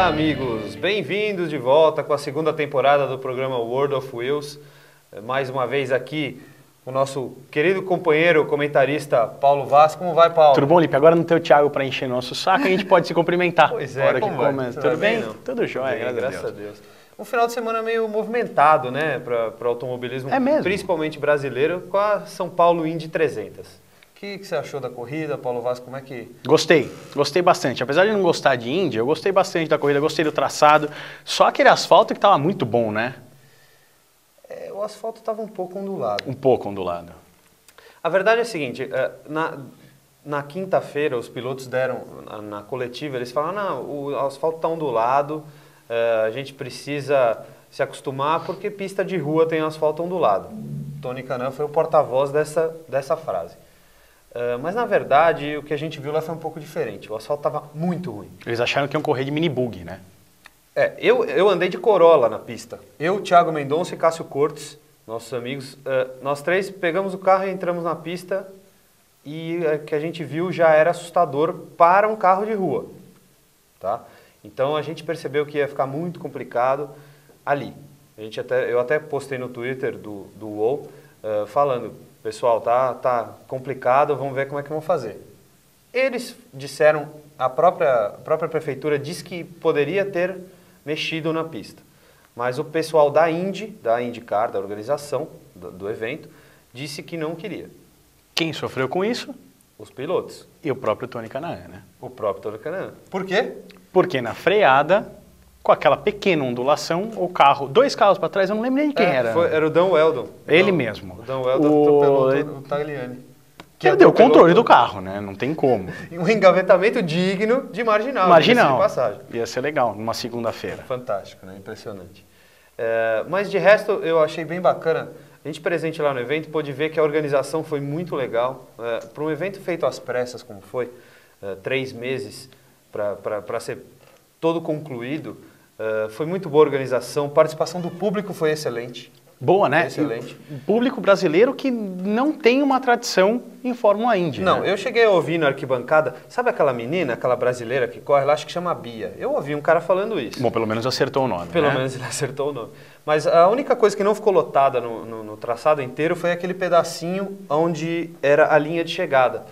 Olá, amigos! Bem-vindos de volta com a segunda temporada do programa World of Wheels. Mais uma vez aqui o nosso querido companheiro comentarista Paulo Vaz. Como vai, Paulo? Tudo bom, Lipe? Agora não tem o Thiago para encher nosso saco, a gente pode se cumprimentar. Pois é, como vai? Tudo bem? Tudo jóia, graças a Deus. Um final de semana meio movimentado, né, para o automobilismo, principalmente brasileiro, com a São Paulo Indy 300. O que você achou da corrida, Paulo Vaz? Como é que... Gostei bastante. Apesar de não gostar de Indy, eu gostei bastante da corrida, gostei do traçado. Só aquele asfalto que estava muito bom, né? O asfalto estava um pouco ondulado. Um pouco ondulado. A verdade é a seguinte, na quinta-feira os pilotos deram, na coletiva, eles falaram, não, o asfalto está ondulado, a gente precisa se acostumar porque pista de rua tem asfalto ondulado. Tony Kanaan foi o porta-voz dessa frase. Mas na verdade o que a gente viu lá foi um pouco diferente, o asfalto estava muito ruim. Eles acharam que iam correr de mini bug, né? Eu andei de Corolla na pista. Eu, Thiago Mendonça e Cássio Cortes, nossos amigos, nós três pegamos o carro e entramos na pista e o que a gente viu já era assustador para um carro de rua. Tá? Então a gente percebeu que ia ficar muito complicado ali. Eu até postei no Twitter do UOL falando, pessoal, tá complicado, vamos ver como é que vão fazer. Eles disseram, a própria prefeitura disse que poderia ter mexido na pista. Mas o pessoal da IndyCar, da organização do evento, disse que não queria. Quem sofreu com isso? Os pilotos. E o próprio Tony Kanaan, né? O próprio Tony Kanaan. Por quê? Porque na freada, com aquela pequena ondulação, dois carros para trás, eu não lembro nem de quem era. Era o Dan Weldon. Ele mesmo. O Dan Weldon atropelou o Tagliani. Perdeu o controle do carro, né? Não tem como. Um engavetamento digno de marginal. Marginal. De passagem. Ia ser legal, numa segunda-feira. Fantástico, né? Impressionante. Mas de resto, eu achei bem bacana. A gente presente lá no evento pôde ver que a organização foi muito legal. Para um evento feito às pressas, como foi, 3 meses para ser todo concluído, foi muito boa a organização. A participação do público foi excelente. Boa, né? Excelente. O público brasileiro que não tem uma tradição em Fórmula Indy. Não, né? Eu cheguei a ouvir na arquibancada, sabe aquela menina, aquela brasileira que corre lá, acho que chama Bia. Eu ouvi um cara falando isso. Bom, pelo menos acertou o nome. Pelo menos ele acertou o nome. Mas a única coisa que não ficou lotada no traçado inteiro foi aquele pedacinho onde era a linha de chegada,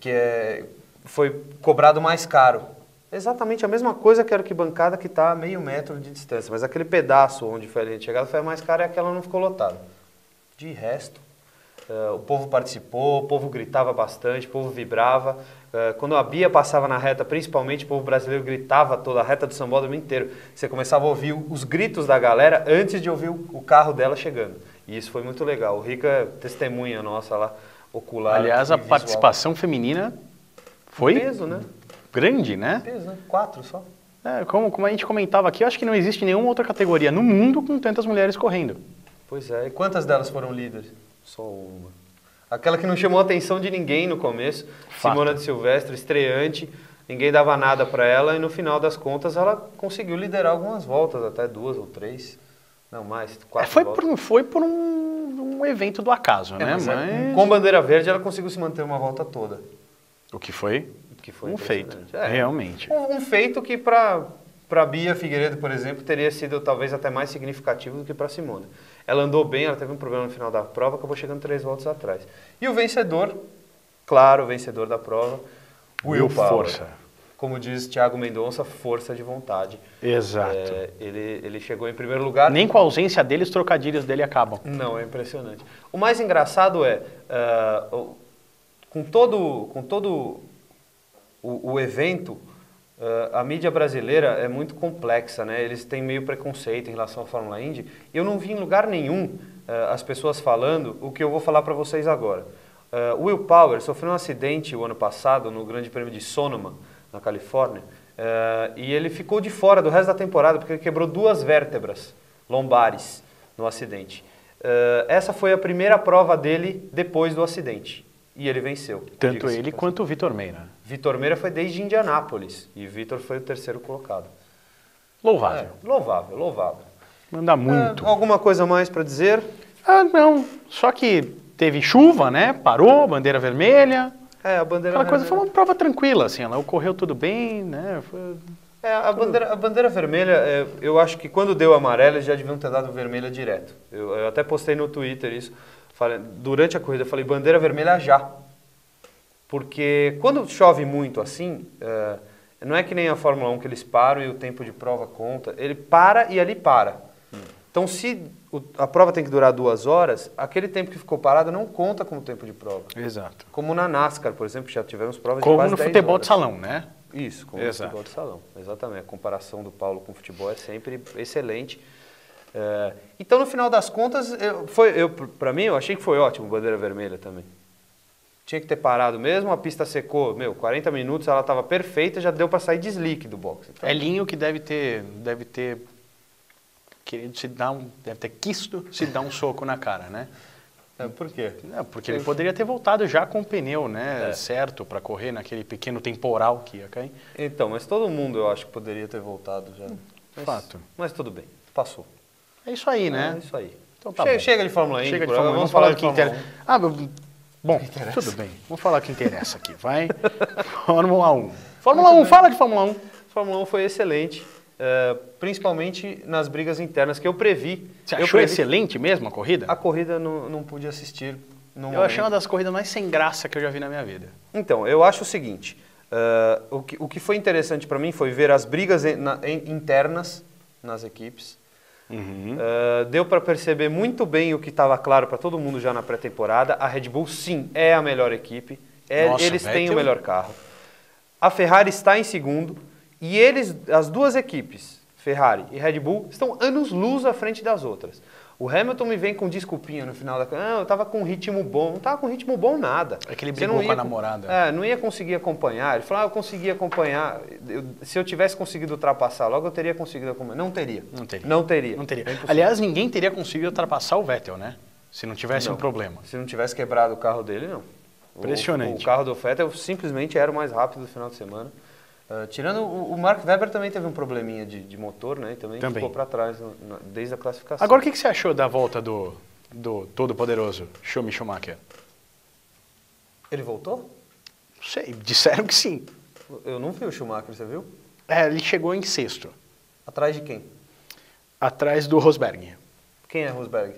que foi cobrado mais caro. Exatamente a mesma coisa que a arquibancada que está a meio metro de distância, mas aquele pedaço onde foi a linha de chegada foi a mais cara e aquela não ficou lotada. De resto, o povo participou, o povo gritava bastante, o povo vibrava. Quando a Bia passava na reta, principalmente, o povo brasileiro gritava toda a reta do sambódromo inteiro. Você começava a ouvir os gritos da galera antes de ouvir o carro dela chegando. E isso foi muito legal. O Rica é testemunha nossa lá, ocular. Aliás, a participação feminina foi... peso, né? Grande, né? Peso, né? 4 só. Como a gente comentava aqui, eu acho que não existe nenhuma outra categoria no mundo com tantas mulheres correndo. Pois é. E quantas delas foram líderes? Só uma. Aquela que não chamou a atenção de ninguém no começo, Fato. Simona de Silvestre, estreante, ninguém dava nada para ela e no final das contas ela conseguiu liderar algumas voltas, até 2 ou 3, não mais, 4 voltas. Foi por um evento do acaso, né? Mas com bandeira verde ela conseguiu se manter uma volta toda. O que foi? Um feito, realmente. Um feito que para Bia Figueiredo, por exemplo, teria sido talvez até mais significativo do que para Simona. Ela andou bem, ela teve um problema no final da prova, acabou chegando 3 voltas atrás. E o vencedor, claro, o vencedor da prova, Will Power. Força. Como diz Thiago Mendonça, força de vontade. Exato. Ele chegou em primeiro lugar. Nem com a ausência dele, os trocadilhos dele acabam. Não, é impressionante. O mais engraçado com todo o evento, a mídia brasileira é muito complexa, né? Eles têm meio preconceito em relação à Fórmula Indy. Eu não vi em lugar nenhum as pessoas falando o que eu vou falar para vocês agora. Will Power sofreu um acidente o ano passado no Grande Prêmio de Sonoma, na Califórnia, e ele ficou de fora do resto da temporada porque ele quebrou 2 vértebras lombares no acidente. Essa foi a primeira prova dele depois do acidente. E ele venceu. Tanto ele quanto o Vitor Meira. Vitor Meira foi desde Indianápolis e Vitor foi o 3º colocado. Louvável. Louvável. Manda muito. Alguma coisa mais para dizer? Não. Só que teve chuva, né? Parou, bandeira vermelha. A bandeira Aquela coisa foi uma prova tranquila, assim. Ela ocorreu tudo bem, né? A bandeira vermelha, eu acho que quando deu amarela, eles já deviam ter dado vermelha direto. Eu até postei no Twitter isso. Durante a corrida, eu falei, bandeira vermelha já. Porque quando chove muito assim, não é que nem a Fórmula 1 que eles param e o tempo de prova conta. Ele para e ali para. Então, se a prova tem que durar 2 horas, aquele tempo que ficou parado não conta como tempo de prova. Exato. Como na NASCAR, por exemplo, já tivemos provas como de quase no 10 futebol horas. de salão, né? Isso, como no futebol de salão. Exatamente. A comparação do Paulo com o futebol é sempre excelente. Então, no final das contas, para mim, eu achei que foi ótimo bandeira vermelha também. Tinha que ter parado mesmo, a pista secou, 40 minutos, ela estava perfeita, já deu para sair de slick do box. Então, Elinho que deve ter querido deve ter quisto se dar um soco na cara, né? Por quê? Porque ele poderia ter voltado já com o pneu, né, certo, para correr naquele pequeno temporal que ia cair. Então, mas todo mundo eu acho que poderia ter voltado já. Fato. Mas tudo bem, passou. É isso aí, né? É isso aí. Então tá chega de Fórmula 1. Chega de Fórmula 1. Vamos falar do que interessa. Bom, tudo bem. Vamos falar o que interessa aqui, vai. Fórmula 1. Fórmula 1, fala de Fórmula 1. Fórmula 1 foi excelente, principalmente nas brigas internas que eu previ. Você achou excelente mesmo a corrida? A corrida não pude assistir. Eu achei uma das corridas mais sem graça que eu já vi na minha vida. Então, eu acho o seguinte, o que foi interessante para mim foi ver as brigas internas nas equipes. Deu para perceber muito bem o que estava claro para todo mundo já na pré-temporada. A Red Bull, sim, é a melhor equipe. Eles têm o melhor carro. A Ferrari está em segundo. E as duas equipes, Ferrari e Red Bull, estão anos-luz à frente das outras. O Hamilton me vem com desculpinha no final da... eu estava com ritmo bom. Não estava com ritmo bom nada. É que ele brigou com a namorada. Não ia conseguir acompanhar. Ele falou, eu consegui acompanhar. Se eu tivesse conseguido ultrapassar logo, eu teria conseguido acompanhar. Não teria. Aliás, ninguém teria conseguido ultrapassar o Vettel, né? Se não tivesse um problema. Se não tivesse quebrado o carro dele, não. Impressionante. O carro do Vettel simplesmente era o mais rápido do final de semana. Tirando o Mark Webber também teve um probleminha de motor, né? E também ficou para trás desde a classificação. Agora, o que você achou da volta do todo-poderoso Schumacher? Ele voltou? Não sei, disseram que sim. Eu não vi o Schumacher, você viu? Ele chegou em sexto. Atrás de quem? Atrás do Rosberg. Quem é Rosberg?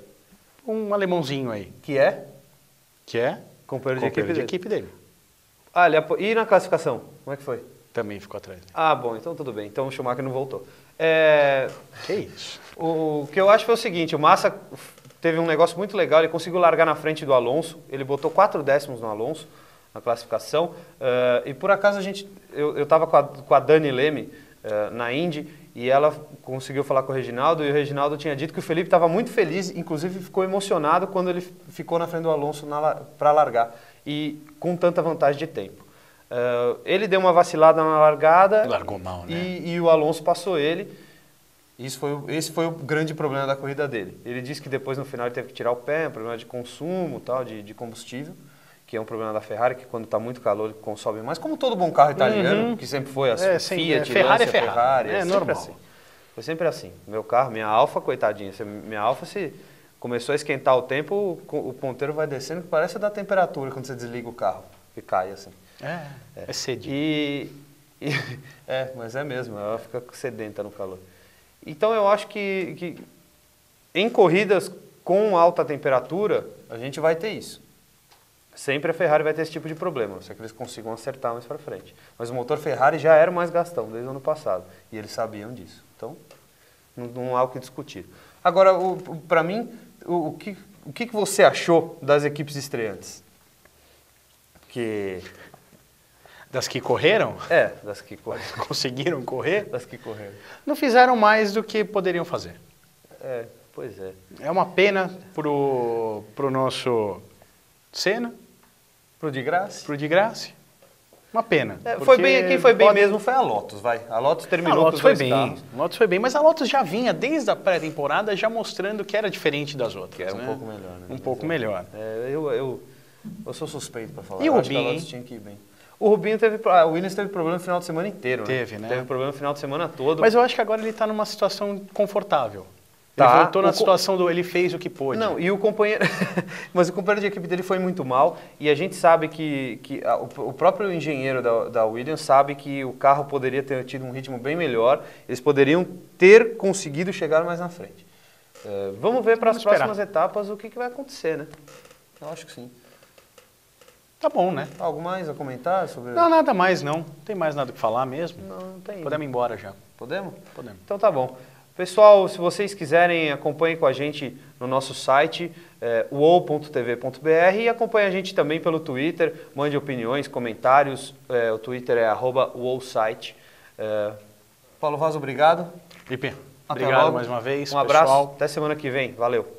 Um alemãozinho aí. Que é? Companheiro de equipe dele. E na classificação? Como é que foi? Também ficou atrás. Bom, então tudo bem. Então o Schumacher não voltou. Que isso? O que eu acho foi o seguinte, o Massa teve um negócio muito legal, ele conseguiu largar na frente do Alonso, ele botou 4 décimos no Alonso, na classificação, e por acaso eu estava com a Dani Leme na Indy, e ela conseguiu falar com o Reginaldo, e o Reginaldo tinha dito que o Felipe estava muito feliz, inclusive ficou emocionado quando ele ficou na frente do Alonso para largar, e com tanta vantagem de tempo. Ele deu uma vacilada na largada. Largou mal, né? E o Alonso passou ele. Esse foi o grande problema da corrida dele. Ele disse que depois no final ele teve que tirar o pé, um problema de consumo, tal, de combustível, que é um problema da Ferrari, que quando está muito calor ele consome mais, como todo bom carro italiano, que sempre foi assim. Fiat, Ferrari Lancia, é Ferrari. É normal. assim. Foi sempre assim. Meu carro, minha Alfa, coitadinha, minha Alfa se começou a esquentar o tempo, o ponteiro vai descendo, que parece da temperatura quando você desliga o carro, que cai assim. É cedo. Mas é mesmo, ela fica sedenta no calor. Então eu acho que em corridas com alta temperatura, a gente vai ter isso. Sempre a Ferrari vai ter esse tipo de problema, não sei que eles consigam acertar mais para frente. Mas o motor Ferrari já era o mais gastão desde o ano passado, e eles sabiam disso. Então, não há o que discutir. Agora, para mim, o que você achou das equipes estreantes? Das que correram? Das que correram. Conseguiram correr? Das que correram. Não fizeram mais do que poderiam fazer. Pois é. É uma pena pro nosso Senna. Pro de Graça. Uma pena. Quem foi bem mesmo foi a Lotus, vai. A Lotus terminou com os dois carros. A Lotus foi bem, mas a Lotus já vinha desde a pré-temporada já mostrando que era diferente das outras. Que era um pouco melhor, né? Um pouco melhor. Eu sou suspeito para falar. E o Rubinho, Rubinho, a Lotus tinha que ir bem. O Rubinho o Williams teve problema no final de semana inteiro, né? Teve, né? Teve problema no final de semana todo. Mas eu acho que agora ele está numa situação confortável. Ele voltou na situação do ele fez o que pôde. Não, e o companheiro... Mas o companheiro de equipe dele foi muito mal e a gente sabe que o próprio engenheiro da Williams sabe que o carro poderia ter tido um ritmo bem melhor, eles poderiam ter conseguido chegar mais na frente. Vamos ver para as próximas etapas o que vai acontecer, né? Eu acho que sim. Tá bom, né? Algo mais a comentar sobre... Não, nada mais não. Não tem mais nada que falar mesmo. Não tem. Podemos ir embora já. Podemos? Podemos. Então tá bom. Pessoal, se vocês quiserem, acompanhem com a gente no nosso site, uol.tv.br, e acompanhe a gente também pelo Twitter, mande opiniões, comentários, o Twitter é @uolsite. Paulo Vaz, obrigado. Lipe, Até obrigado logo. mais uma vez. Um abraço, pessoal. até semana que vem. Valeu.